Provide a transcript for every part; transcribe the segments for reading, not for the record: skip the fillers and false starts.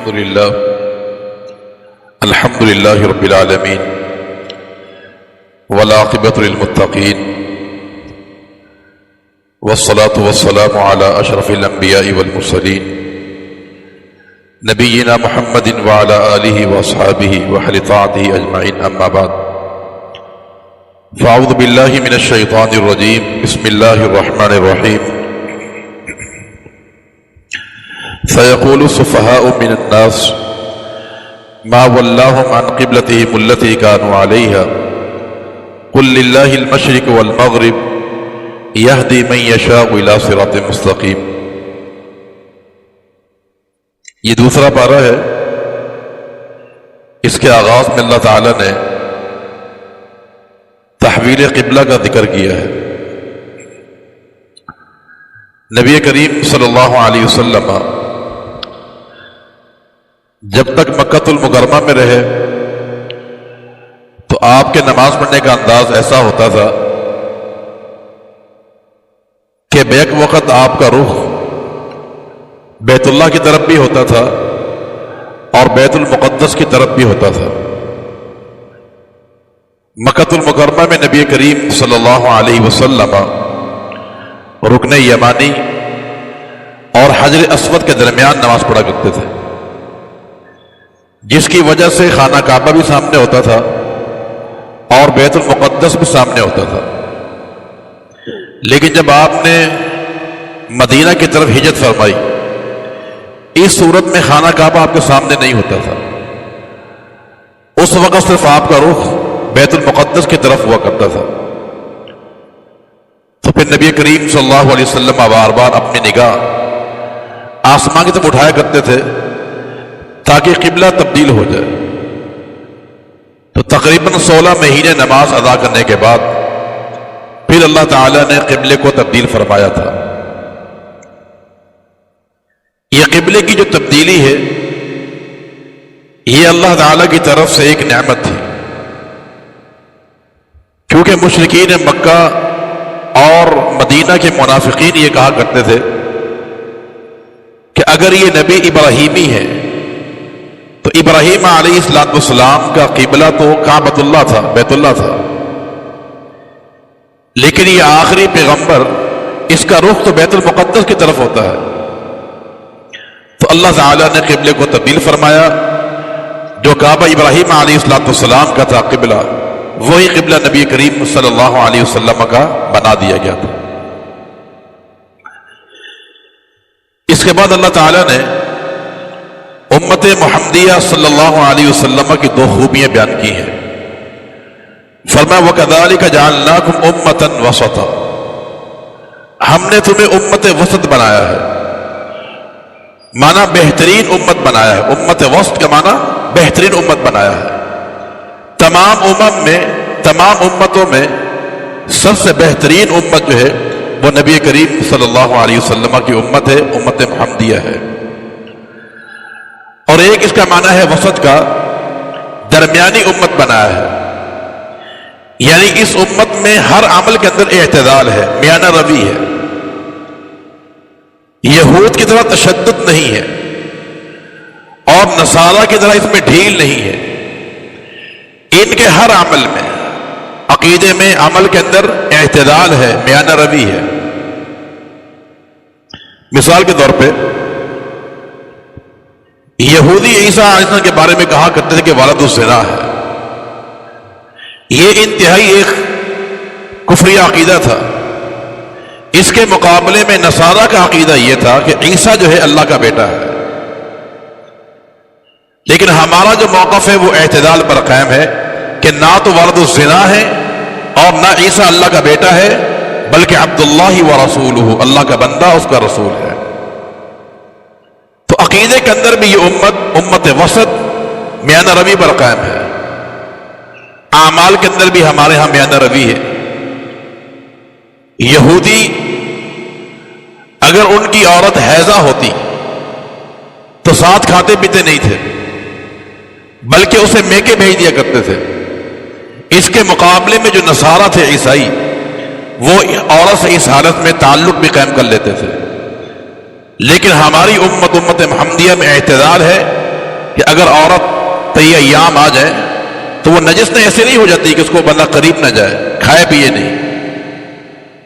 الحمد لله رب العالمين والعاقبة للمتقين والصلاة والسلام على أشرف الأنبياء والمرسلين نبينا محمد وعلى آله وأصحابه وأهل طاعته أجمعين أما بعد فأعوذ بالله من الشيطان الرجيم بسم الله الرحمن الرحيم سيقول السفهاء من الناس ما ولاهم عن قبلتهم التي كانوا عليها قل لله المشرق والمغرب يهدي من يشاء إلى صراط مستقيم۔ یہ دوسرا پارہ ہے، اس کے آغاز میں اللہ تعالی نے تحویل قبلہ کا ذکر کیا ہے۔ نبی کریم صلی اللہ علیہ وسلم جب تک مکۃ المکرمہ میں رہے تو آپ کے نماز پڑھنے کا انداز ایسا ہوتا تھا کہ بیک وقت آپ کا رخ بیت اللہ کی طرف بھی ہوتا تھا اور بیت المقدس کی طرف بھی ہوتا تھا۔ مکۃ المکرمہ میں نبی کریم صلی اللہ علیہ وسلم رکن یمانی اور حجر اسود کے درمیان نماز پڑھا کرتے تھے، جس کی وجہ سے خانہ کعبہ بھی سامنے ہوتا تھا اور بیت المقدس بھی سامنے ہوتا تھا۔ لیکن جب آپ نے مدینہ کی طرف ہجرت فرمائی، اس صورت میں خانہ کعبہ آپ کے سامنے نہیں ہوتا تھا، اس وقت صرف آپ کا رخ بیت المقدس کی طرف ہوا کرتا تھا۔ تو پھر نبی کریم صلی اللہ علیہ وسلم بار بار اپنی نگاہ آسمان کی طرف اٹھایا کرتے تھے تاکہ قبلہ تبدیل ہو جائے۔ تو تقریباً 16 مہینے نماز ادا کرنے کے بعد پھر اللہ تعالیٰ نے قبلے کو تبدیل فرمایا تھا۔ یہ قبلے کی جو تبدیلی ہے یہ اللہ تعالیٰ کی طرف سے ایک نعمت تھی، کیونکہ مشرکین مکہ اور مدینہ کے منافقین یہ کہا کرتے تھے کہ اگر یہ نبی ابراہیمی ہے تو ابراہیم علیہ السلام کا قبلہ تو کعبۃ اللہ تھا، بیت اللہ تھا، لیکن یہ آخری پیغمبر، اس کا رخ تو بیت المقدس کی طرف ہوتا ہے۔ تو اللہ تعالیٰ نے قبلے کو تبدیل فرمایا، جو کعبہ ابراہیم علیہ السلام کا تھا قبلہ، وہی قبلہ نبی کریم صلی اللہ علیہ وسلم کا بنا دیا گیا تھا۔ اس کے بعد اللہ تعالیٰ نے امت محمدیہ صلی اللہ علیہ وسلم کی 2 خوبیاں بیان کی ہیں۔ فرمایا وَكَذَلِكَ جَعَلْنَاكُمْ أُمَّةً وَسَطًا، ہم نے تمہیں امت وسط بنایا ہے، مانا بہترین امت بنایا ہے۔ امت وسط کا مانا بہترین امت بنایا ہے۔ تمام امتوں میں سب سے بہترین امت جو ہے وہ نبی کریم صلی اللہ علیہ وسلم کی امت ہے، امت محمدیہ ہے۔ اور ایک اس کا معنی ہے وسط کا، درمیانی امت بنایا ہے، یعنی اس امت میں ہر عمل کے اندر اعتدال ہے، میانہ روی ہے۔ یہود کی طرح تشدد نہیں ہے اور نصارہ کی طرح اس میں ڈھیل نہیں ہے۔ ان کے ہر عمل میں، عقیدے میں، عمل کے اندر اعتدال ہے، میانہ روی ہے۔ مثال کے طور پہ یہودی عیسیٰ علیہ السلام کے بارے میں کہا کرتے تھے کہ ولد الزنا ہے، یہ انتہائی ایک کفری عقیدہ تھا۔ اس کے مقابلے میں نصارہ کا عقیدہ یہ تھا کہ عیسیٰ جو ہے اللہ کا بیٹا ہے۔ لیکن ہمارا جو موقف ہے وہ اعتدال پر قائم ہے کہ نہ تو ولد الزنا ہے اور نہ عیسیٰ اللہ کا بیٹا ہے، بلکہ عبداللہ ورسولہ، اللہ کا بندہ، اس کا رسول ہے۔ تو عقیدے کے اندر بھی یہ امت وسط میانہ روی پر قائم ہے، اعمال کے اندر بھی ہمارے ہاں میانہ روی ہے۔ یہودی اگر ان کی عورت حیضہ ہوتی تو ساتھ کھاتے پیتے نہیں تھے، بلکہ اسے میکے بھیج دیا کرتے تھے۔ اس کے مقابلے میں جو نصارہ تھے عیسائی، وہ عورت سے اس حالت میں تعلق بھی قائم کر لیتے تھے۔ لیکن ہماری امت محمدیہ میں اعتدال ہے، کہ اگر عورت یہ ایام آ جائے تو وہ نجس نے ایسے نہیں ہو جاتی کہ اس کو بندہ قریب نہ جائے، کھائے پیے نہیں،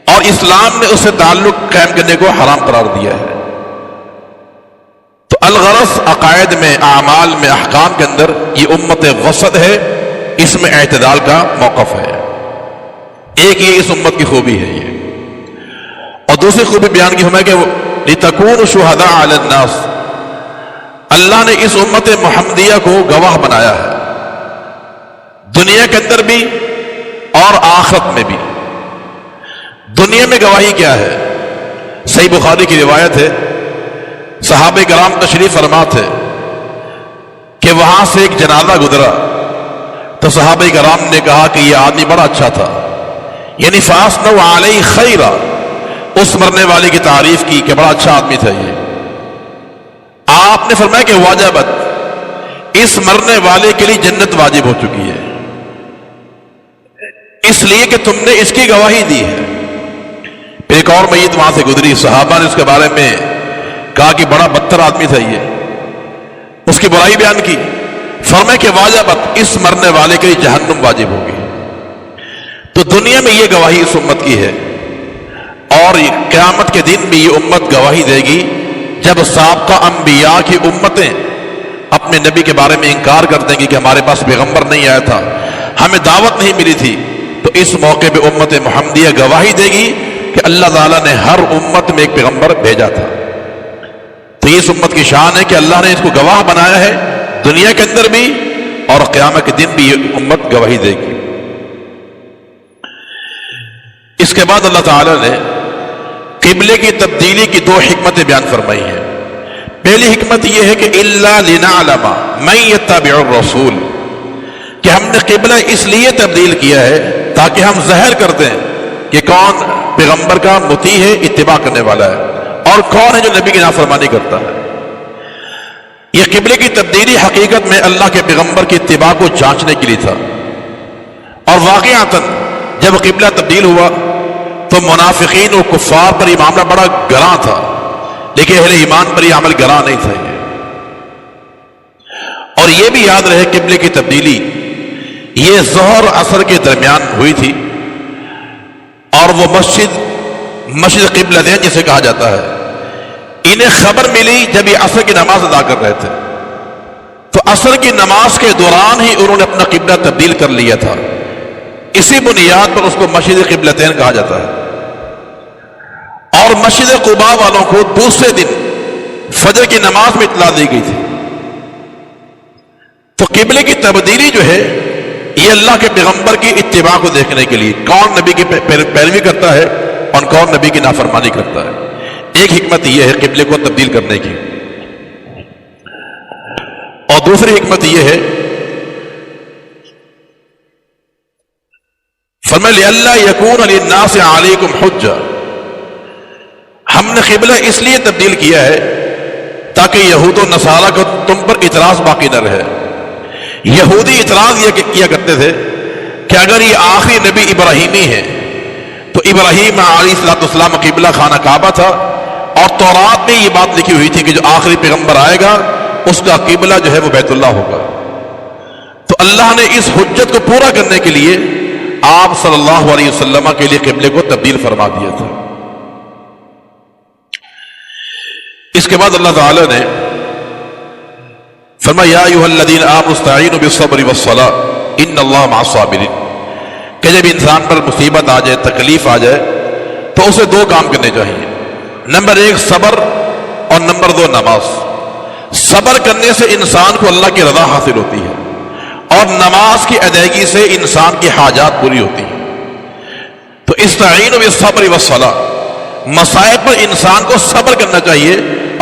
اور اسلام نے اس سے تعلق قائم کرنے کو حرام قرار دیا ہے۔ تو الغرض عقائد میں، اعمال میں، احکام کے اندر یہ امت وسط ہے، اس میں اعتدال کا موقف ہے۔ ایک یہ اس امت کی خوبی ہے یہ، اور دوسری خوبی بیان کی ہمیں کہ لِتَكُونُوا شُهَدَاءَ عَلَى النَّاسِ، اللہ نے اس امت محمدیہ کو گواہ بنایا ہے، دنیا کے اندر بھی اور آخرت میں بھی۔ دنیا میں گواہی کیا ہے؟ صحیح بخاری کی روایت ہے، صحابہ کرام تشریف فرما تھے کہ وہاں سے ایک جنازہ گزرا تو صحابہ کرام نے کہا کہ یہ آدمی بڑا اچھا تھا، یعنی فَأَثْنَوْا عَلَيْهِ خَيْرًا، اس مرنے والے کی تعریف کی کہ بڑا اچھا آدمی تھا یہ۔ آپ نے فرمایا کہ واجبت، اس مرنے والے کے لیے جنت واجب ہو چکی ہے، اس لیے کہ تم نے اس کی گواہی دی ہے۔ پھر ایک اور میت وہاں سے گزری، صحابہ نے اس کے بارے میں کہا کہ بڑا بدتر آدمی تھا یہ، اس کی برائی بیان کی، فرمایا کہ واجبت، اس مرنے والے کے لیے جہنم واجب ہوگی۔ تو دنیا میں یہ گواہی اس امت کی ہے، اور قیامت کے دن بھی یہ امت گواہی دے گی جب سابقہ انبیاء کی امتیں اپنے نبی کے بارے میں انکار کر دیں گی کہ ہمارے پاس پیغمبر نہیں آیا تھا، ہمیں دعوت نہیں ملی تھی، تو اس موقع پہ امت محمدیہ گواہی دے گی کہ اللہ تعالیٰ نے ہر امت میں ایک پیغمبر بھیجا تھا۔ تو اس امت کی شان ہے کہ اللہ نے اس کو گواہ بنایا ہے، دنیا کے اندر بھی اور قیامت کے دن بھی یہ امت گواہی دے گی۔ اس کے بعد اللہ تعالیٰ نے قبلے کی تبدیلی کی دو حکمتیں بیان فرمائی ہیں۔ پہلی حکمت یہ ہے کہ إِلَّا لِنَعْلَمَ مَن يَتَّبِعُ الرَّسُولَ، کہ ہم نے قبلہ اس لیے تبدیل کیا ہے تاکہ ہم ظاہر کر دیں کہ کون پیغمبر کا مطیع ہے، اتباع کرنے والا ہے، اور کون ہے جو نبی کی نافرمانی کرتا ہے۔ یہ قبلے کی تبدیلی حقیقت میں اللہ کے پیغمبر کی اتباع کو جانچنے کے لیے تھا، اور واقعتاً جب قبلہ تبدیل ہوا تو منافقین و کفار پر یہ معاملہ بڑا گراں تھا، لیکن اہل ایمان پر یہ عمل گراں نہیں تھا یہ۔ اور یہ بھی یاد رہے قبلے کی تبدیلی یہ ظہر عصر کے درمیان ہوئی تھی، اور وہ مسجد قبلتین جسے کہا جاتا ہے، انہیں خبر ملی جب یہ عصر کی نماز ادا کر رہے تھے، تو عصر کی نماز کے دوران ہی انہوں نے اپنا قبلہ تبدیل کر لیا تھا۔ اسی بنیاد پر اس کو مسجد قبلتین کہا جاتا ہے۔ اور مسجد قباء والوں کو دوسرے دن فجر کی نماز میں اطلاع دی گئی تھی۔ تو قبلے کی تبدیلی جو ہے یہ اللہ کے پیغمبر کی اتباع کو دیکھنے کے لیے، کون نبی کی پیروی کرتا ہے اور کون نبی کی نافرمانی کرتا ہے۔ ایک حکمت یہ ہے قبلے کو تبدیل کرنے کی، اور دوسری حکمت یہ ہے فرمایا لِأَلَّا يَكُونَ لِلنَّاسِ عَلَيْكُمْ حُجَّةٌ، ہم نے قبلہ اس لیے تبدیل کیا ہے تاکہ یہود و نصارہ کو تم پر اعتراض باقی نہ رہے۔ یہودی اعتراض یہ کیا کرتے تھے کہ اگر یہ آخری نبی ابراہیمی ہے تو ابراہیم علیہ السلام قبلہ خانہ کعبہ تھا، اور تورات میں یہ بات لکھی ہوئی تھی کہ جو آخری پیغمبر آئے گا اس کا قبلہ جو ہے وہ بیت اللہ ہوگا۔ تو اللہ نے اس حجت کو پورا کرنے کے لیے آپ صلی اللہ علیہ وسلم کے لیے قبلے کو تبدیل فرما دیا تھا۔ اس کے بعد اللہ تعالی نے فرمایا یا ایھا الذین آمنوا استعینوا بالصبر والصلاۃ ان اللہ مع الصابرین، کہ جب انسان پر مصیبت آ جائے، تکلیف آ جائے تو اسے دو کام کرنے چاہیے، نمبر ایک صبر اور نمبر دو نماز۔ صبر کرنے سے انسان کو اللہ کی رضا حاصل ہوتی ہے، اور نماز کی ادائیگی سے انسان کی حاجات پوری ہوتی ہیں۔ تو استعینوا بالصبر والصلاۃ، مصائب پر انسان کو صبر کرنا چاہیے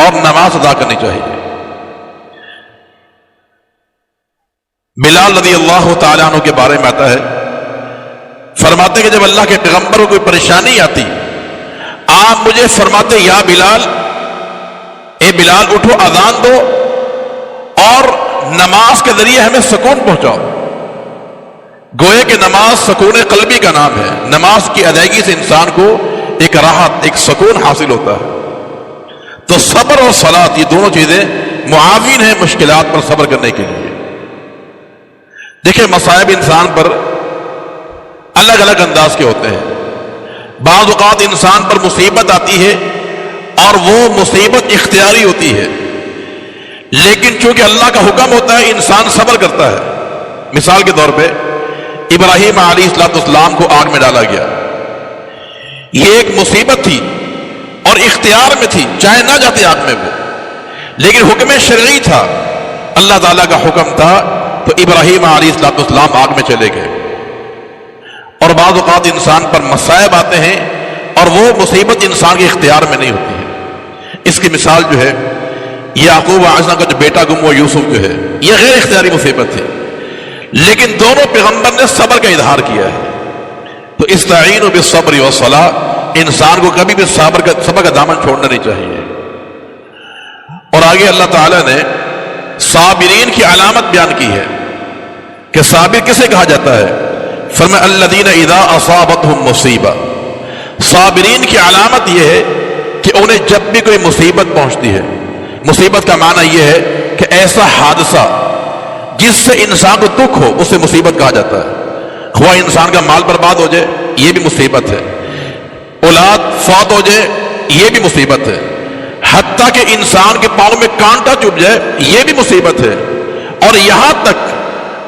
اور نماز ادا کرنی چاہیے۔ بلال رضی اللہ تعالیٰ عنہ کے بارے میں آتا ہے، فرماتے کہ جب اللہ کے پیغمبر کو کوئی پریشانی آتی آپ مجھے فرماتے یا بلال، اے بلال اٹھو اذان دو اور نماز کے ذریعے ہمیں سکون پہنچاؤ۔ گوئے کہ نماز سکون قلبی کا نام ہے، نماز کی ادائیگی سے انسان کو ایک راحت، ایک سکون حاصل ہوتا ہے۔ تو صبر اور صلاۃ یہ دونوں چیزیں معاون ہیں مشکلات پر صبر کرنے کے لیے۔ دیکھیں مصائب انسان پر الگ الگ انداز کے ہوتے ہیں۔ بعض اوقات انسان پر مصیبت آتی ہے اور وہ مصیبت اختیاری ہوتی ہے، لیکن چونکہ اللہ کا حکم ہوتا ہے انسان صبر کرتا ہے۔ مثال کے طور پہ ابراہیم علیہ السلام کو آگ میں ڈالا گیا، یہ ایک مصیبت تھی اور اختیار میں تھی، چاہے نہ جاتے آگ میں وہ، لیکن حکم شرعی تھا، اللہ تعالیٰ کا حکم تھا، تو ابراہیم علیہ السلام آگ میں چلے گئے۔ اور بعض اوقات انسان پر مصائب آتے ہیں اور وہ مصیبت انسان کے اختیار میں نہیں ہوتی ہے۔ اس کی مثال جو ہے یعقوب علیہ السلام کا جو بیٹا گم ہوا یوسف جو ہے، یہ غیر اختیاری مصیبت تھی، لیکن دونوں پیغمبر نے صبر کا اظہار کیا ہے۔ تو استعینوا بالصبر والصلاۃ، انسان کو کبھی بھی صبر کا دامن چھوڑنا نہیں چاہیے۔ اور آگے اللہ تعالیٰ نے صابرین کی علامت بیان کی ہے کہ صابر کسے کہا جاتا ہے؟ فرمایا الذین اذا اصابتهم مصیبہ، صابرین کی علامت یہ ہے کہ انہیں جب بھی کوئی مصیبت پہنچتی ہے، مصیبت کا معنی یہ ہے کہ ایسا حادثہ جس سے انسان کو دکھ ہو اسے مصیبت کہا جاتا ہے۔ ہوا انسان کا مال برباد ہو جائے یہ بھی مصیبت ہے، اولاد فوت ہو جائے یہ بھی مصیبت ہے، حتیٰ کہ انسان کے پاؤں میں کانٹا چبھ جائے یہ بھی مصیبت ہے، اور یہاں تک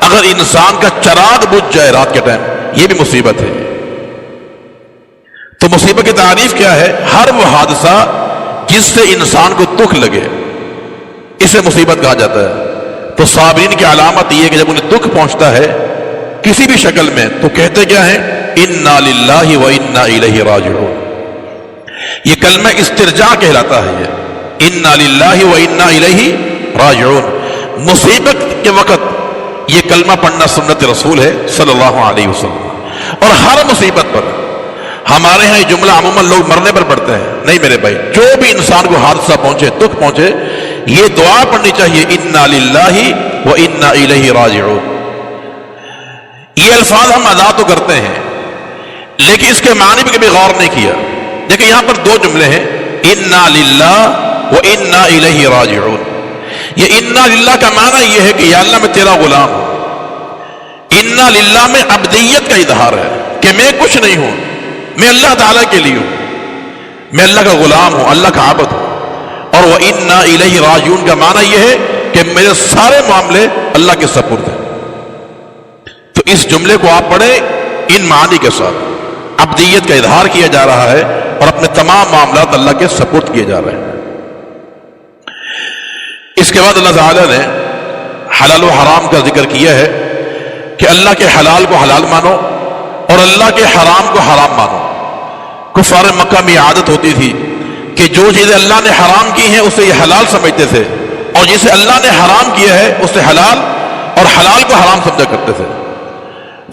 اگر انسان کا چراغ بجھ جائے رات کے ٹائم یہ بھی مصیبت ہے۔ تو مصیبت کی تعریف کیا ہے؟ ہر وہ حادثہ جس سے انسان کو دکھ لگے اسے مصیبت کہا جاتا ہے۔ تو صابرین کی علامت یہ ہے کہ جب انہیں دکھ پہنچتا ہے کسی بھی شکل میں تو کہتے کیا ہیں؟ انا للہ و انا الیہ راجعون۔ یہ کلمہ استرجاع کہلاتا ہے، یہ انا للہ و انا الیہ راجعون۔ مصیبت کے وقت یہ کلمہ پڑھنا سنت رسول ہے صلی اللہ علیہ وسلم۔ اور ہر مصیبت پر، ہمارے ہاں یہ جملہ عموماً لوگ مرنے پر پڑھتے ہیں، نہیں میرے بھائی، جو بھی انسان کو حادثہ پہنچے، دکھ پہنچے، یہ دعا پڑھنی چاہیے انا للہ و انا الیہ راجعون۔ یہ الفاظ ہم ادا تو کرتے ہیں لیکن اس کے معنی بھی کبھی غور نہیں کیا۔ دیکھیں یہاں پر دو جملے ہیں، انا للہ و انا الیہ راجعون۔ یہ انا للہ کا معنی یہ ہے کہ یا اللہ میں تیرا غلام ہوں، انا للہ میں عبدیت کا اظہار ہے کہ میں کچھ نہیں ہوں، میں اللہ تعالیٰ کے لیے ہوں، میں اللہ کا غلام ہوں، اللہ کا عبد ہوں۔ اور وہ انا الیہ راجعون کا معنی یہ ہے کہ میرے سارے معاملے اللہ کے سپرد ہیں۔ تو اس جملے کو آپ پڑھیں ان معانی کے ساتھ، عبدیت کا اظہار کیا جا رہا ہے اور اپنے تمام معاملات اللہ کے سپرد کیے جا رہے ہیں۔ اس کے بعد اللہ تعالیٰ نے حلال و حرام کا ذکر کیا ہے کہ اللہ کے حلال کو حلال مانو اور اللہ کے حرام کو حرام مانو۔ کفار مکہ میں عادت ہوتی تھی کہ جو چیزیں اللہ نے حرام کی ہیں اسے یہ حلال سمجھتے تھے، اور جسے اللہ نے حرام کیا ہے اسے حلال اور حلال کو حرام سمجھا کرتے تھے۔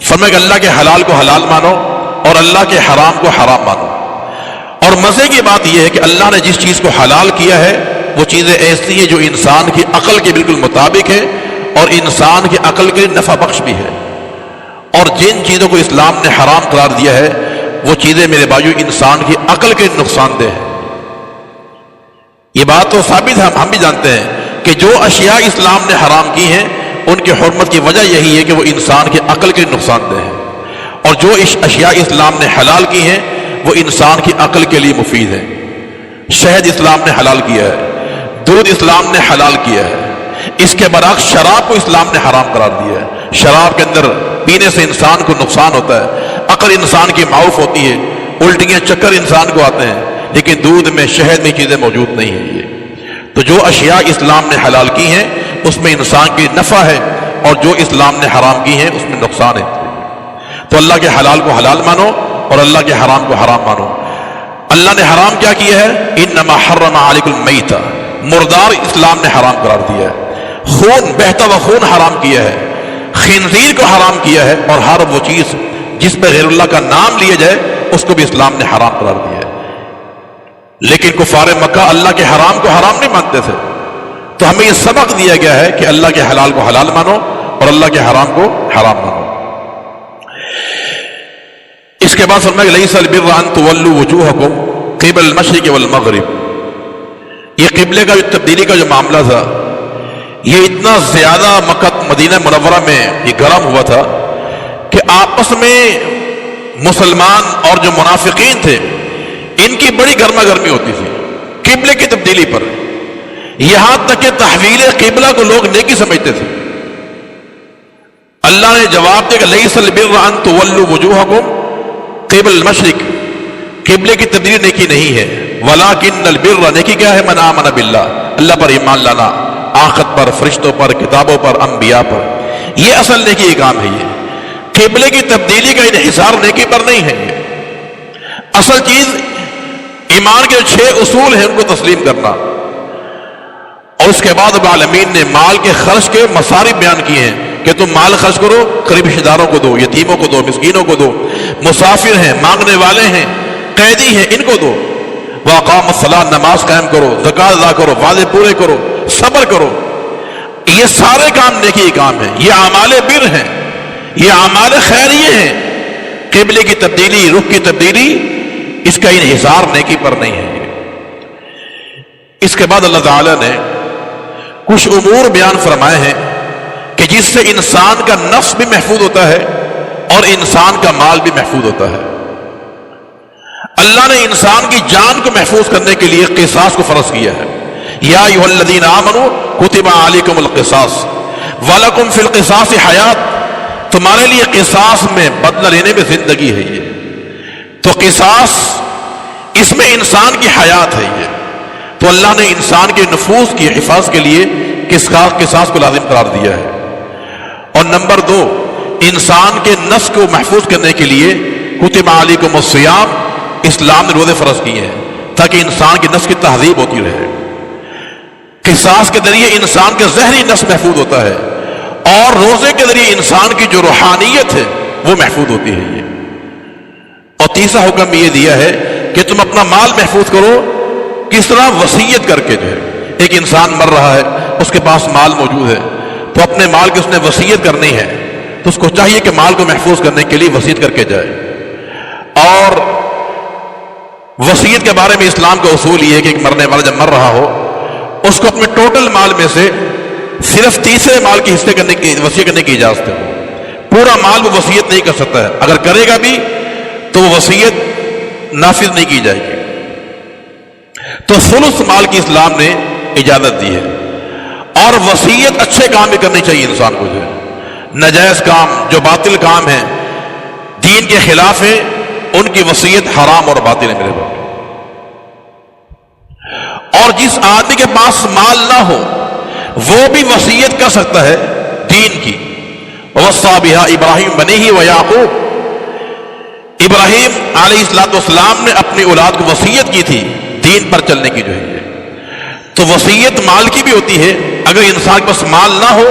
فرمایا کہ اللہ کے حلال کو حلال مانو اور اللہ کے حرام کو حرام مانو۔ اور مزے کی بات یہ ہے کہ اللہ نے جس چیز کو حلال کیا ہے وہ چیزیں ایسی ہیں جو انسان کی عقل کے بالکل مطابق ہے اور انسان کی عقل کے نفع بخش بھی ہے، اور جن چیزوں کو اسلام نے حرام قرار دیا ہے وہ چیزیں میرے بھائیو انسان کی عقل کے نقصان دہ ہیں۔ یہ بات تو ثابت ہے، ہم بھی جانتے ہیں کہ جو اشیاء اسلام نے حرام کی ہیں ان کی حرمت کی وجہ یہی ہے کہ وہ انسان کی عقل کے نقصان دہ ہیں، اور جو اشیاء اسلام نے حلال کی ہیں وہ انسان کی عقل کے لیے مفید ہیں۔ شہد اسلام نے حلال کیا ہے، دودھ اسلام نے حلال کیا ہے۔ اس کے برعکس شراب کو اسلام نے حرام قرار دیا ہے۔ شراب کے اندر پینے سے انسان کو نقصان ہوتا ہے، عقل انسان کی معاف ہوتی ہے، الٹیاں چکر انسان کو آتے ہیں، لیکن دودھ میں شہد میں چیزیں موجود نہیں ہیں۔ یہ تو جو اشیاء اسلام نے حلال کی ہیں اس میں انسان کی نفع ہے، اور جو اسلام نے حرام کی ہیں اس میں نقصان ہے۔ تو اللہ کے حلال کو حلال مانو اور اللہ کے حرام کو حرام مانو۔ اللہ نے حرام کیا کیا ہے؟ انما حرم علیکم المیتۃ، مردار اسلام نے حرام قرار دیا ہے، خون بہتا ہوا خون حرام کیا ہے، خنزیر کو حرام کیا ہے، اور ہر وہ چیز جس پہ غیر اللہ کا نام لیا جائے اس کو بھی اسلام نے حرام قرار دیا ہے۔ لیکن کفار مکہ اللہ کے حرام کو حرام نہیں مانتے تھے، تو ہمیں یہ سبق دیا گیا ہے کہ اللہ کے حلال کو حلال مانو اور اللہ کے حرام کو حرام مانو۔ اس کے بعد فرمایا کہ لیس البر ان تولوا وجوہکم قبل المشرق والمغرب، یہ قبلے کا جو تبدیلی کا جو معاملہ تھا یہ اتنا زیادہ مکہ مدینہ منورہ میں یہ گرم ہوا تھا کہ آپس میں مسلمان اور جو منافقین تھے ان کی بڑی گرما گرمی ہوتی تھی قبلے کی تبدیلی پر، یہاں تک کہ تحویل قبلہ کو لوگ نیکی سمجھتے تھے۔ اللہ نے جواب دیا کہ لیس البر ان تولوا وجوہکم قبل المشرق، قبلے کی تبدیلی نیکی نہیں ہے، ولکن البر، نیکی کیا ہے؟ من آمن باللہ، اللہ پر ایمان لانا، آخرت پر، فرشتوں پر، کتابوں پر، انبیاء پر، یہ اصل نیکی کا کام ہے۔ یہ قبلے کی تبدیلی کا انحصار نیکی پر نہیں ہے۔ یہ اصل چیز ایمان کے 6 اصول ہیں ان کو تسلیم کرنا۔ اور اس کے بعد رب العالمین نے مال کے خرچ کے مصارف بیان کیے ہیں کہ تم مال خرچ کرو، قریبی رشتہ داروں کو دو، یتیموں کو دو، مسکینوں کو دو، مسافر ہیں، مانگنے والے ہیں، قیدی ہیں، ان کو دو۔ وَأَقَامَ الصَّلَاةَ، نماز قائم کرو، زکوٰۃ ادا کرو، وعدے پورے کرو، صبر کرو۔ یہ سارے کام نیکی کے کام ہیں، یہ اعمال بر ہیں، یہ اعمال خیریہ ہیں۔ قبلے کی تبدیلی، رخ کی تبدیلی، اس کا انحصار نیکی پر نہیں ہے۔ اس کے بعد اللہ تعالیٰ نے کچھ امور بیان فرمائے ہیں کہ جس سے انسان کا نفس بھی محفوظ ہوتا ہے اور انسان کا مال بھی محفوظ ہوتا ہے۔ اللہ نے انسان کی جان کو محفوظ کرنے کے لیے قصاص کو فرض کیا ہے۔ یا ایھا الذین آمنوا کتب علیکم القصاص ولکم فی القصاص حیات، تمہارے لیے قصاص میں بدلہ لینے میں زندگی ہے۔ یہ تو قصاص، اس میں انسان کی حیات ہے۔ یہ تو اللہ نے انسان کے نفوس کی حفاظت کے لیے قصاص کو لازم قرار دیا ہے۔ اور نمبر 2، انسان کے نفس کو محفوظ کرنے کے لیے کتب علیکم الصیام، اسلام نے روزے فرض کیے ہیں تاکہ انسان کی نفس کی تہذیب ہوتی رہے۔ قصاص کے ذریعے انسان کا ذہنی نفس محفوظ ہوتا ہے اور روزے کے ذریعے انسان کی جو روحانیت ہے وہ محفوظ ہوتی ہے۔ یہ اور تیسرا حکم یہ دیا ہے کہ تم اپنا مال محفوظ کرو۔ کس طرح؟ وصیت کر کے جو ہے، ایک انسان مر رہا ہے، اس کے پاس مال موجود ہے، تو اپنے مال کی اس نے وصیت کرنی ہے، تو اس کو چاہیے کہ مال کو محفوظ کرنے کے لیے وصیت کر کے جائے۔ اور وصیت کے بارے میں اسلام کا اصول یہ ہے کہ ایک مرنے والا جب مر رہا ہو، اس کو اپنے ٹوٹل مال میں سے صرف تیسرے مال کی حصے کرنے کی وصیت کرنے کی اجازت ہے۔ پورا مال وہ وصیت نہیں کر سکتا ہے، اگر کرے گا بھی تو وہ وصیت نافذ نہیں کی جائے گی۔ تو ثلث مال کی اسلام نے اجازت دی ہے۔ اور وصیت اچھے کام بھی کرنی چاہیے انسان کو، جو ہے ناجائز کام، جو باطل کام ہیں، دین کے خلاف ہیں، ان کی وصیت حرام اور باطل ہے میرے بھائی۔ اور جس آدمی کے پاس مال نہ ہو وہ بھی وصیت کر سکتا ہے دین کی۔ وصى بها ابراہیم بنیہ ویعقوب، ابراہیم علیہ السلام نے اپنی اولاد کو وصیت کی تھی دین پر چلنے کی، جو ہے تو وصیت مال کی بھی ہوتی ہے۔ اگر انسان کے پاس مال نہ ہو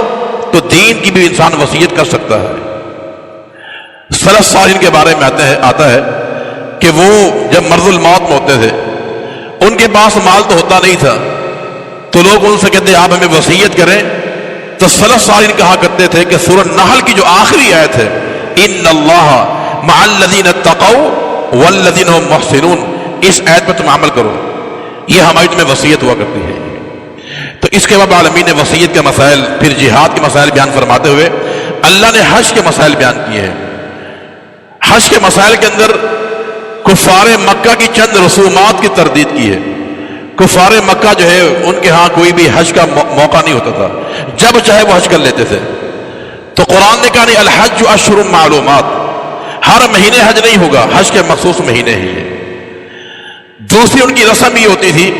تو دین کی بھی انسان وصیت کر سکتا ہے۔ سلف صالحین کے بارے میں آتا ہے کہ وہ جب مرض الموت میں ہوتے تھے، ان کے پاس مال تو ہوتا نہیں تھا، تو لوگ ان سے کہتے آپ ہمیں وصیت کریں، تو سلف صالحین کہا کرتے تھے کہ سورہ نحل کی جو آخری آیت ہے، ان اللہ مع الذین اتقوا والذین هم محسنون، اس آیت پر تم عمل کرو، یہ ہماری تمہیں وصیت ہوا کرتی ہے۔ تو اس کے بعد عالمین نے وصیت کے مسائل، پھر جہاد کے مسائل بیان فرماتے ہوئے اللہ نے حج کے مسائل بیان کیے ہیں۔ حج کے مسائل کے اندر کفار مکہ کی چند رسومات کی تردید کی ہے۔ کفار مکہ جو ہے ان کے ہاں کوئی بھی حج کا موقع نہیں ہوتا تھا، جب چاہے وہ حج کر لیتے تھے۔ تو قرآن نے کہا نہیں الحج اشہر معلومات، ہر مہینے حج نہیں ہوگا، حج کے مخصوص مہینے ہی ہیں۔ دوسری ان کی رسم یہ ہوتی تھی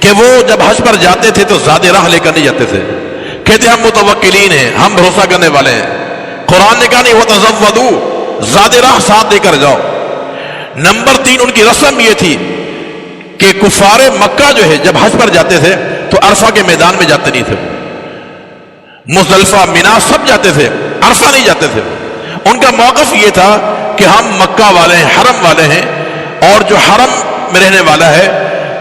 کہ وہ جب حج پر جاتے تھے تو زیادہ راہ لے کر نہیں جاتے تھے، کہتے ہم متوکلین ہیں، ہم بھروسہ کرنے والے ہیں۔ قرآن نے کہا نہیں وتزودوا، زیادہ راہ ساتھ لے کر جاؤ۔ نمبر 3 ان کی رسم یہ تھی کہ کفار مکہ جو ہے جب حج پر جاتے تھے تو عرفہ کے میدان میں جاتے نہیں تھے، مزدلفہ مینا سب جاتے تھے، عرفہ نہیں جاتے تھے۔ ان کا موقف یہ تھا کہ ہم مکہ والے ہیں، حرم والے ہیں، اور جو حرم میں رہنے والا ہے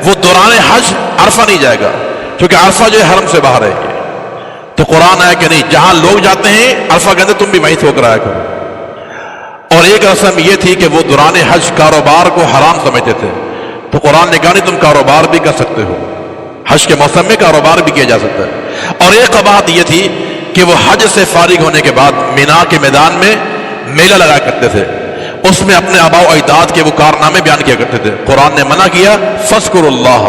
وہ دوران حج عرفہ نہیں جائے گا، کیونکہ عرفہ جو ہے حرم سے باہر ہے۔ تو قرآن آیا کہ نہیں، جہاں لوگ جاتے ہیں عرفہ کے اندر تم بھی وہیں سے ہو کر آیا کرو۔ اور ایک رسم یہ تھی کہ وہ دوران حج کاروبار کو حرام سمجھتے تھے، تو قرآن نے کہا نہیں تم کاروبار بھی کر سکتے ہو، حج کے موسم میں کاروبار بھی کیا جا سکتا ہے، اور ایک قباحت یہ تھی کہ وہ حج سے فارغ ہونے کے بعد مینا کے میدان میں میلہ لگایا کرتے تھے، اس میں اپنے آباء و اجداد کے وہ کارنامے بیان کیا کرتے تھے۔ قرآن نے منع کیا فذکروا اللہ،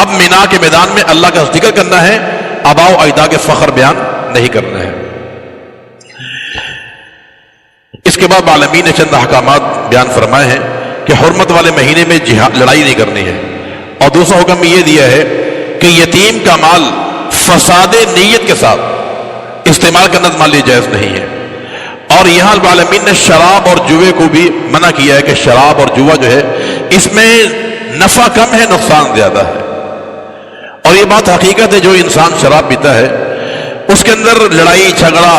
اب مینا کے میدان میں اللہ کا ذکر کرنا ہے، آباء و اجداد کے فخر بیان نہیں کرنا ہے۔ اس کے بعد عالمین نے چند احکامات بیان فرمائے ہیں کہ حرمت والے مہینے میں لڑائی نہیں کرنی ہے، اور دوسرا حکم یہ دیا ہے کہ یتیم کا مال فساد نیت کے ساتھ استعمال کرنا مان لی جائز نہیں ہے۔ اور یہاں العالمین نے شراب اور جوے کو بھی منع کیا ہے کہ شراب اور جوا جو ہے اس میں نفع کم ہے، نقصان زیادہ ہے، اور یہ بات حقیقت ہے۔ جو انسان شراب پیتا ہے اس کے اندر لڑائی جھگڑا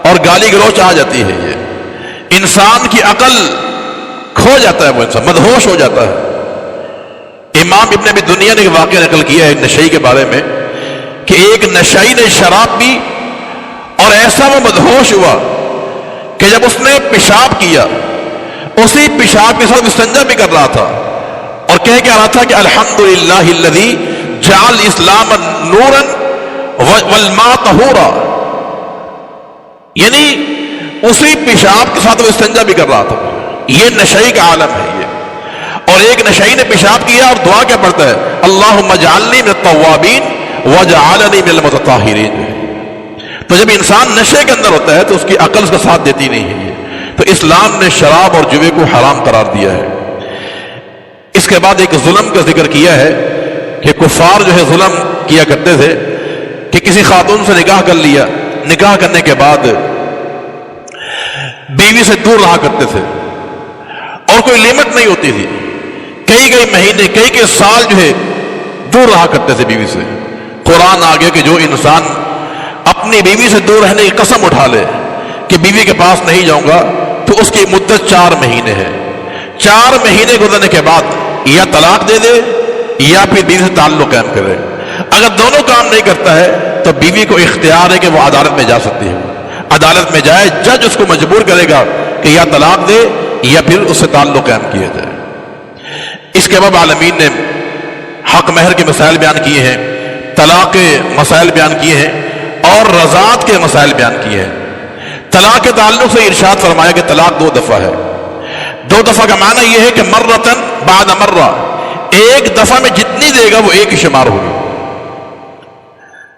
اور گالی گلوچ آ جاتی ہے، یہ انسان کی عقل کھو جاتا ہے، وہ انسان مدہوش ہو جاتا ہے۔ امام ابن ابی دنیا نے ایک واقعہ نقل کیا ہے نشئی کے بارے میں کہ ایک نشئی نے شراب پی اور ایسا وہ مدہوش ہوا کہ جب اس نے پیشاب کیا اسی پیشاب کے ساتھ استنجا بھی کر رہا تھا اور کہہ کے آ رہا تھا کہ الحمدللہ الذی جعل اسلام نورا والماء طہورا، یعنی اسی پیشاب کے ساتھ وہ استنجا بھی کر رہا تھا۔ یہ نشئی کا عالم ہے یہ۔ اور ایک نشئی نے پیشاب کیا اور دعا کیا پڑھتا ہے، اللہم اجعلنی من التوابین واجعلنی من المتطہرین۔ تو جب انسان نشے کے اندر ہوتا ہے تو اس کی عقل اس کا ساتھ دیتی نہیں ہے، تو اسلام نے شراب اور جوے کو حرام قرار دیا ہے۔ اس کے بعد ایک ظلم کا ذکر کیا ہے کہ کفار جو ہے ظلم کیا کرتے تھے کہ کسی خاتون سے نکاح کر لیا، نکاح کرنے کے بعد بیوی سے دور رہا کرتے تھے اور کوئی لمٹ نہیں ہوتی تھی، کئی مہینے کئی سال جو ہے دور رہا کرتے تھے بیوی سے۔ قرآن آگے کہ جو انسان اپنی بیوی سے دور رہنے کی قسم اٹھا لے کہ بیوی کے پاس نہیں جاؤں گا تو اس کی مدت 4 مہینے ہے، 4 مہینے گزرنے کے بعد یا طلاق دے دے یا پھر بیوی سے تعلق قائم کرے۔ اگر دونوں کام نہیں کرتا ہے تو بیوی کو اختیار ہے کہ وہ عدالت میں جا سکتی ہے، عدالت میں جائے، جج اس کو مجبور کرے گا کہ یا طلاق دے یا پھر اس سے تعلق قائم کیا جائے۔ اس کے بعد عالمین نے حق مہر کے مسائل بیان کیے ہیں، طلاق کے مسائل بیان کیے ہیں اور رضاعت کے مسائل بیان کیے ہیں۔ طلاق کے تعلق سے ارشاد فرمایا کہ طلاق 2 دفعہ ہے۔ 2 دفعہ کا معنی یہ ہے کہ مرتن بعد مرہ، ایک دفعہ میں جتنی دے گا وہ ایک ہی شمار ہوگی۔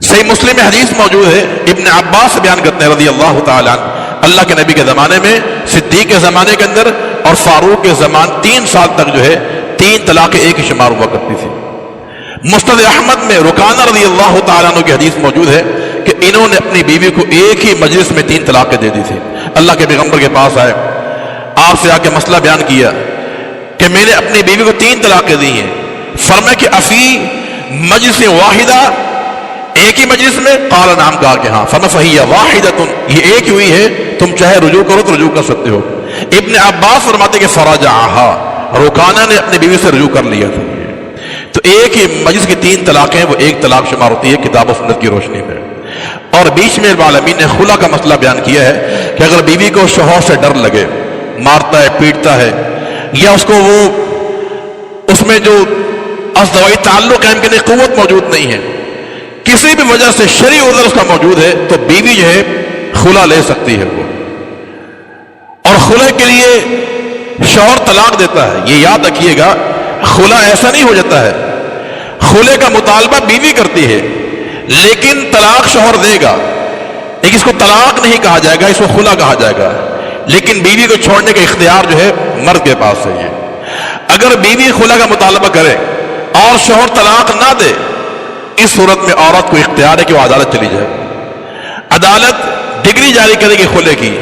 صحیح مسلم میں حدیث موجود ہے، ابن عباس بیان کرتے ہیں رضی اللہ تعالیٰ عنہ، اللہ کے نبی کے زمانے میں، صدیق کے زمانے کے اندر اور فاروق کے زمان 3 سال تک جو ہے 3 طلاقیں ایک ہی شمار ہوا کرتی تھی۔ مسند احمد میں رکانہ رضی اللہ تعالیٰ عنہ کی حدیث موجود ہے کہ انہوں نے اپنی بیوی کو ایک ہی مجلس میں 3 طلاقیں دے دی تھی۔ اللہ کے پیغمبر کے پاس آئے، آپ سے آ کے مسئلہ بیان کیا کہ میں نے اپنی بیوی کو 3 طلاقیں دی ہیں۔ فرمایا کہ افی مجلس واحدہ، ایک ہی مجلس میں؟ قال نعم، کہا کہ ہاں۔ فرمایا فہی واحدۃ، یہ ایک ہوئی ہے، تم چاہے رجوع کرو تو رجوع کر سکتے ہو۔ ابن عباس فرماتے کہ فرجعہا، رکانہ نے اپنی بیوی سے رجوع کر لیا تھا۔ تو ایک ہی مجلس کی 3 طلاقیں وہ ایک طلاق شمار ہوتی ہے کتاب و سنت کی روشنی میں۔ اور بیچ میں العالمین نے خلا کا مسئلہ بیان کیا ہے کہ اگر بیوی کو شوہر سے ڈر لگے، مارتا ہے، پیٹتا ہے، یا اس کو وہ اس میں جو ازدوائی تعلق قائم کرنے کی قوت موجود نہیں ہے، کسی بھی وجہ سے شرعی عذر اس کا موجود ہے، تو بیوی جو ہے خلا لے سکتی ہے وہ۔ اور خلا کے لیے شوہر طلاق دیتا ہے، یہ یاد رکھیے گا، خلا ایسا نہیں ہو جاتا ہے، خلے کا مطالبہ بیوی کرتی ہے لیکن طلاق شوہر دے گا، لیکن اس کو طلاق نہیں کہا جائے گا، اس کو خلا کہا جائے گا، لیکن بیوی کو چھوڑنے کا اختیار جو ہے مرد کے پاس ہے۔ یہ اگر بیوی خلا کا مطالبہ کرے اور شوہر طلاق نہ دے، اس صورت میں عورت کو اختیار ہے کہ وہ عدالت چلی جائے، عدالت ڈگری جاری کرے گی خلے کی،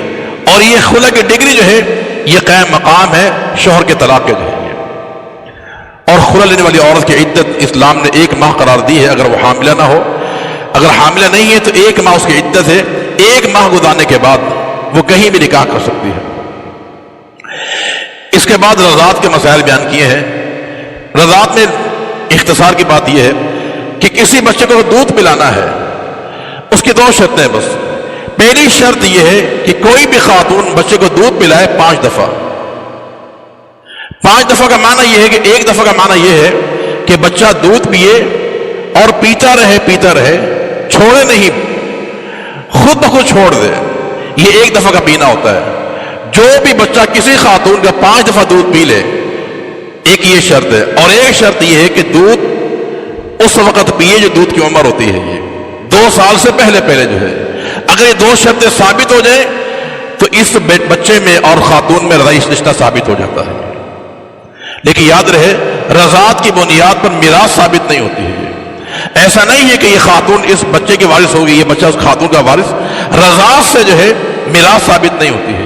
اور یہ خلے کی ڈگری جو ہے یہ قائم مقام ہے شوہر کے طلاق کے جو ہے۔ اور خلا لینے والی عورت کی عدت اسلام نے 1 ماہ قرار دی ہے، اگر وہ حاملہ نہ ہو، اگر حاملہ نہیں ہے تو 1 ماہ اس کی عدت ہے، 1 ماہ گزارنے کے بعد وہ کہیں بھی نکاح کر سکتی ہے۔ اس کے بعد رضاعت کے مسائل بیان کیے ہیں۔ رضاعت میں اختصار کی بات یہ ہے کہ کسی بچے کو دودھ پلانا ہے، اس کی 2 شرطیں بس۔ پہلی شرط یہ ہے کہ کوئی بھی خاتون بچے کو دودھ پلائے 5 دفعہ۔ 5 دفعہ کا معنی یہ ہے کہ 1 دفعہ کا معنی یہ ہے کہ بچہ دودھ پیے اور پیتا رہے چھوڑے نہیں، خود بخود چھوڑ دے، یہ ایک دفعہ کا پینا ہوتا ہے۔ جو بھی بچہ کسی خاتون کا 5 دفعہ دودھ پی لے، ایک یہ شرط ہے، اور ایک شرط یہ ہے کہ دودھ اس وقت پیے جو دودھ کی عمر ہوتی ہے، یہ 2 سال سے پہلے جو ہے۔ اگر یہ 2 شرطیں ثابت ہو جائیں تو اس بچے میں اور خاتون میں رضاعی رشتہ ثابت ہو جاتا ہے۔ لیکن یاد رہے، رضاعت کی بنیاد پر میراث ثابت نہیں ہوتی ہے۔ ایسا نہیں ہے کہ یہ خاتون اس بچے کی وارث ہوگی، یہ بچہ اس خاتون کا وارث، رضاعت سے جو ہے میراث ثابت نہیں ہوتی ہے۔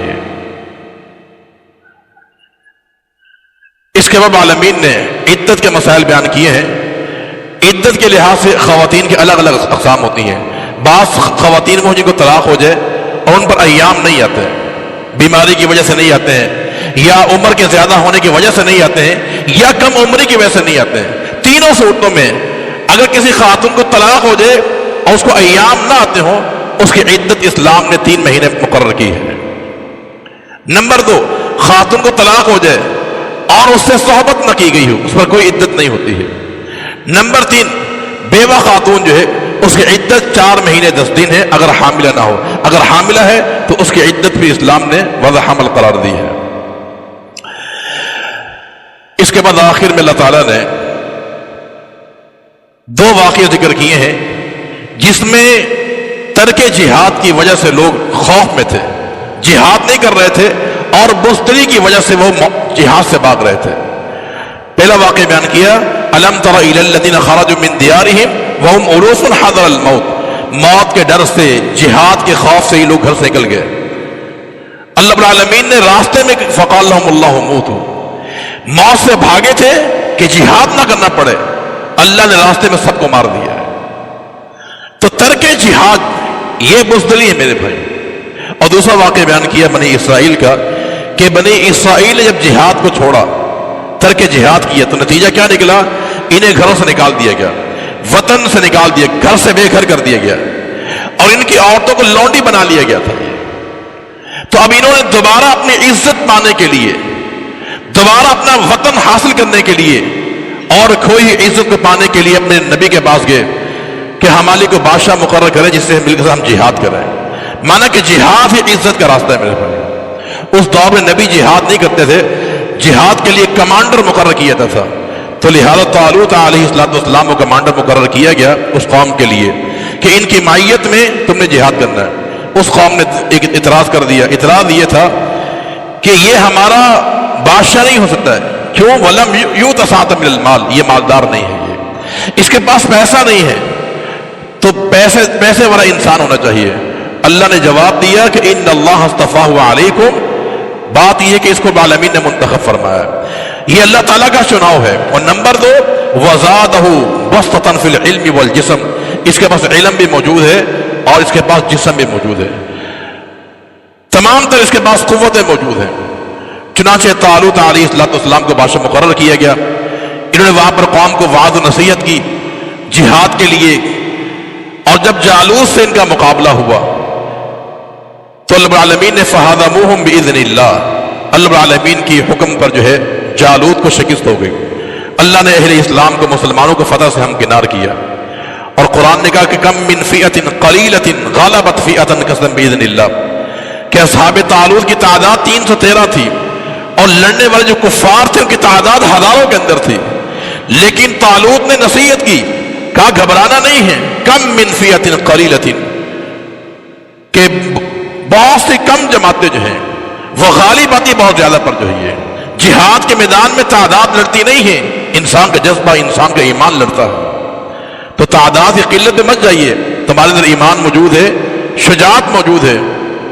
اس کے بعد عالمین نے عدت کے مسائل بیان کیے ہیں۔ عدت کے لحاظ سے خواتین کے الگ الگ اقسام ہوتی ہیں۔ بعض خواتین کو جن کو طلاق ہو جائے اور ان پر ایام نہیں آتے ہیں، بیماری کی وجہ سے نہیں آتے ہیں، یا عمر کے زیادہ ہونے کی وجہ سے نہیں آتے ہیں، یا کم عمری کی وجہ سے نہیں آتے ہیں، تینوں صورتوں میں اگر کسی خاتون کو طلاق ہو جائے اور اس کو ایام نہ آتے ہوں، اس کی عدت اسلام نے 3 مہینے مقرر کی ہے۔ نمبر 2، خاتون کو طلاق ہو جائے اور اس سے صحبت نہ کی گئی ہو، اس پر کوئی عدت نہیں ہوتی ہے۔ نمبر 3، بیوہ خاتون جو ہے اس کی عدت 4 مہینے 10 دن ہے اگر حاملہ نہ ہو، اگر حاملہ ہے تو اس کی عدت بھی اسلام نے وضع حمل قرار دی ہے۔ اس کے بعد آخر میں اللہ تعالیٰ نے 2 واقعے ذکر کیے ہیں جس میں ترک جہاد کی وجہ سے لوگ خوف میں تھے، جہاد نہیں کر رہے تھے اور بزدلی کی وجہ سے وہ جہاد سے بھاگ رہے تھے۔ پہلا واقعہ بیان کیا، الم تر الی الذین خرجوا من دیارہم وهم الوف حذر الموت، موت کے ڈر سے، جہاد کے خوف سے یہ لوگ گھر سے نکل گئے۔ اللہ رب العالمین نے راستے میں فقال لهم اللہ موتوا، موت سے بھاگے تھے کہ جہاد نہ کرنا پڑے، اللہ نے راستے میں سب کو مار دیا ہے۔ تو ترک جہاد یہ بزدلی ہے میرے بھائی۔ اور دوسرا واقعہ بیان کیا بنی اسرائیل کا کہ بنی اسرائیل نے جب جہاد کو چھوڑا، ترک جہاد کیا، تو نتیجہ کیا نکلا؟ انہیں گھروں سے نکال دیا گیا، وطن سے نکال دیا، گھر سے بے گھر کر دیا گیا، اور ان کی عورتوں کو لونڈی بنا لیا گیا تھا۔ تو اب انہوں نے دوبارہ اپنی عزت پانے کے لیے، دوبارہ اپنا وطن حاصل کرنے کے لیے اور کھوئی عزت کو پانے کے لیے اپنے نبی کے پاس گئے کہ ہمارے کو بادشاہ مقرر کرے جس سے مل کر ہم جہاد کریں۔ مانا کہ جہاد ہی عزت کا راستہ ہے میرے بھائی۔ اس دور میں نبی جہاد نہیں کرتے تھے، جہاد کے لیے کمانڈر مقرر کیا جاتا تھا، تو لہذا طالوت علیہ السلام کو کمانڈر مقرر کیا گیا اس قوم کے لیے کہ ان کی معیت میں تم نے جہاد کرنا ہے۔ اس قوم نے ایک اعتراض کر دیا، اعتراض یہ تھا کہ یہ ہمارا بادشاہ نہیں ہو سکتا ہے، کیوں؟ وَلَمْ يُؤْتَ سَعَةً مِنَ الْمَالِ، یہ مالدار نہیں ہے، یہ اس کے پاس پیسہ نہیں ہے، تو پیسے والا انسان ہونا چاہیے۔ اللہ نے جواب دیا کہ ان اللہ اصطفاہ علیکم، بات یہ ہے کہ اس کو عالمین نے منتخب فرمایا، یہ اللہ تعالیٰ کا چناؤ ہے۔ اور نمبر 2، وَزَادَهُ بَسْطَةً فِي الْعِلْمِ وَالْجِسْمِ، اس کے پاس علم بھی موجود ہے اور اس کے پاس جسم بھی موجود ہے، تمام تر اس کے پاس قوتیں موجود ہیں۔ چنانچہ طالوت علیہ السلام کو بادشاہ مقرر کیا گیا، انہوں نے وہاں پر قوم کو وعظ و نصیحت کی جہاد کے لیے، اور جب جالوت سے ان کا مقابلہ ہوا تو اللہ العالمین نے فَهَزَمُوهُمْ بِإِذْنِ اللَّهِ، اللہ العالمین کی حکم پر جو ہے جالوت کو شکست ہو گئی۔ اللہ نے اہل اسلام کو، مسلمانوں کو فتح سے ہمکنار کیا، اور قرآن نے کہا کہ کم من فئۃ قلیلۃ غلبت فئۃ کثیرۃ بإذن اللہ، کہ اصحاب طالوت کی تعداد 313 تھی اور لڑنے والے جو کفار تھے ان کی تعداد ہزاروں کے اندر تھی، لیکن طالوت نے نصیحت کی، کہا گھبرانا نہیں ہے، کم من فئۃ قلیلۃ، کہ بہت سی کم جماعتیں جو ہیں وہ غالب آتی بہت زیادہ پر جو ہے۔ جہاد کے میدان میں تعداد لڑتی نہیں ہے، انسان کا جذبہ، انسان کا ایمان لڑتا ہے۔ تو تعداد کی قلت میں مت جائیے، تمہارے اندر ایمان موجود ہے، شجاعت موجود ہے۔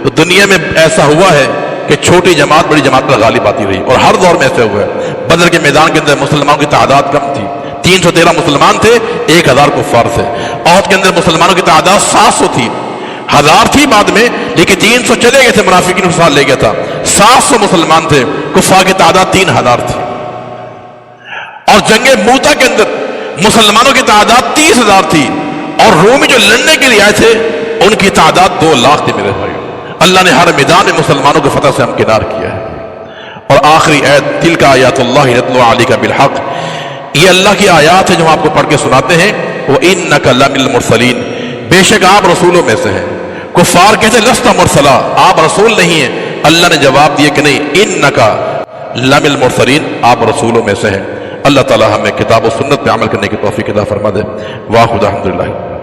تو دنیا میں ایسا ہوا ہے کہ چھوٹی جماعت بڑی جماعت پر غالب آتی رہی، اور ہر دور میں ایسا ہوا ہے۔ بدر کے میدان کے اندر مسلمانوں کی تعداد کم تھی، 313 مسلمان تھے، 1000 کفار تھے۔ احد کے اندر مسلمانوں کی تعداد 700 تھی، 1000 تھی بعد میں، لیکن 300 چلے گئے تھے، منافقین کو ساتھ لے گیا تھا، 700 مسلمان تھے، کفار کی تعداد 3000 تھی۔ اور جنگ موتا کے اندر مسلمانوں کی تعداد 30000 تھی، اور رومی جو لڑنے کے لیے آئے تھے ان کی تعداد 2 لاکھ تھی میرے بھائی۔ اللہ نے ہر میدان میں مسلمانوں کو فتح سے ہمکنار کیا ہے۔ اور آخری آیت، تلک آیات اللہ نتلو علیک بالحق، یہ اللہ کی آیات ہے جو ہم آپ کو پڑھ کے سناتے ہیں۔ وَإِنَّكَ لَمِنَ الْمُرْسَلِينَ، بے شک آپ رسولوں میں سے ہیں۔ کفار کہتے لست مرسلا، آپ رسول نہیں ہیں۔ اللہ نے جواب دیا کہ نہیں، انکا لمن المرسلین، آپ رسولوں میں سے ہیں۔ اللہ تعالی ہمیں کتاب و سنت پہ عمل کرنے کی توفیق عطا فرما دے۔ واخر الحمدللہ۔